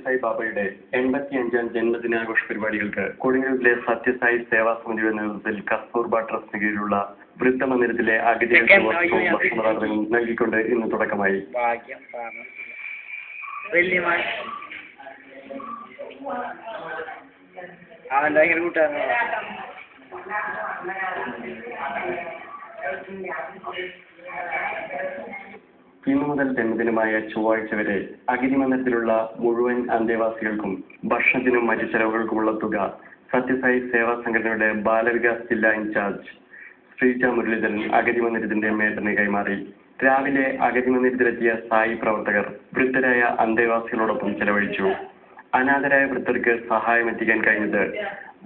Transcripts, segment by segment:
സത്യസായി ബാബയുടെ 85ാം ജന്മദിനാഘോഷ പരിപാടികൾക്ക് കൊടുങ്ങല്ലൂരിലെ സത്യസായി സേവാ സമിതിയുടെ നേതൃത്വത്തിൽ കസ്തൂർബ ട്രസ്റ്റിന് കീഴിലുള്ള വൃദ്ധമന്ദിരത്തിലെ അഗതികൾക്ക് ഭക്ഷണപദാർത്ഥങ്ങൾ നൽകിക്കൊണ്ട് ഇന്ന് തുടക്കമായി. ഇന്നു മുതൽ ജന്മദിനമായ ചൊവ്വാഴ്ച വരെ അഗതി മന്ദിരത്തിലുള്ള മുഴുവൻ അന്തേവാസികൾക്കും ഭക്ഷണത്തിനും മറ്റു ചെലവുകൾക്കുമുള്ള തുക സത്യസായി സേവാ സംഘടനയുടെ ബാലവികാസ് ജില്ലാ ഇൻചാർജ് ശ്രീജ മുരളീധരൻ അഗതി മന്ദിരത്തിന്റെ മേയറിന് കൈമാറി. രാവിലെ അഗതി മന്ദിരത്തിലെത്തിയ സായി പ്രവർത്തകർ വൃദ്ധരായ അന്തേവാസികളോടൊപ്പം ചെലവഴിച്ചു. അനാഥരായ വൃദ്ധർക്ക് സഹായം എത്തിക്കാൻ കഴിഞ്ഞത്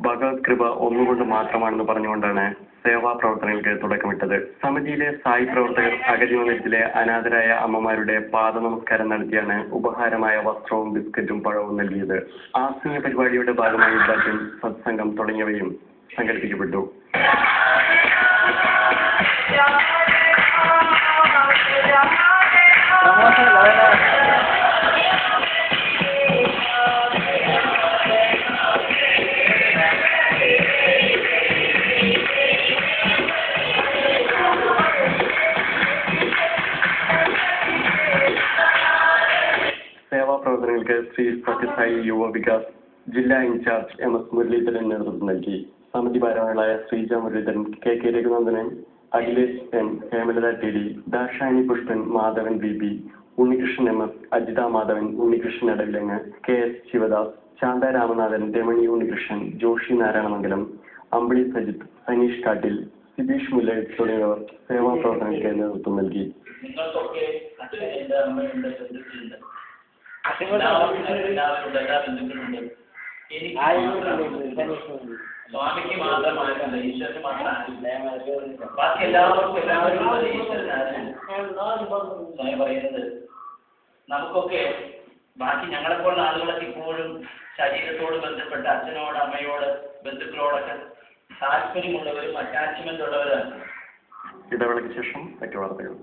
ഭഗവത് കൃപ ഒന്നുകൊണ്ട് മാത്രമാണെന്ന് പറഞ്ഞുകൊണ്ടാണ് സേവാ പ്രവർത്തനങ്ങൾക്ക് തുടക്കമിട്ടത്. സമിതിയിലെ സായി പ്രവർത്തകർ അഗതി മന്ദിരത്തിലെ അനാഥരായ അമ്മമാരുടെ പാദ നമസ്കാരം നടത്തിയാണ് ഉപഹാരമായ വസ്ത്രവും ബിസ്ക്കറ്റും പഴവും നൽകിയത്. ആത്മീയ പരിപാടിയുടെ ഭാഗമായി ഭജൻ, സത്സംഗം തുടങ്ങിയവയും സംഘടിപ്പിക്കപ്പെട്ടു. സേവാ പ്രവർത്തനങ്ങൾക്ക് ശ്രീ സത്യസായി യുവ വികാസ് ജില്ലാ ഇൻചാർജ് MS മുരളീധരൻ നേതൃത്വം നൽകി. സമിതി ഭാരവാഹികളായ Sreeja Muraleedharan, KK Raghunandanan, Akhilesh N, Hemalatha TD, Dakshayani Pushpan, Madhavan VB, Unnikrishnan MS, Ajitha Madhavan, Unnikrishnan Adavilangu, KS Sivadas, Shantha Ramanathan, Ramani Unnikrishnan, Joshi Narayanamangalam, അമ്പിളി സജിത്ത്, സനീഷ് കാട്ടിൽ, സിബീഷ് മുല്ല തുടങ്ങിയവർ സേവാ പ്രവർത്തനങ്ങൾക്ക് നേതൃത്വം നൽകി. സ്വാമിക്ക് മാത്രമായിട്ടല്ല, ഈശ്വരന് മാത്രമല്ല, ബാക്കി എല്ലാവർക്കും സ്വയം പറയുന്നത്. നമുക്കൊക്കെ ബാക്കി ഞങ്ങളെപ്പോലുള്ള ആളുകളൊക്കെ ഇപ്പോഴും ശരീരത്തോട് ബന്ധപ്പെട്ട അച്ഛനോട്, അമ്മയോട്, ബന്ധുക്കളോടൊക്കെ താല്പര്യമുള്ളവരും അറ്റാച്ച്മെന്റ് ഉള്ളവരാണ്. ഇടവേളയ്ക്ക് ശേഷം മറ്റു വാർത്തകൾ.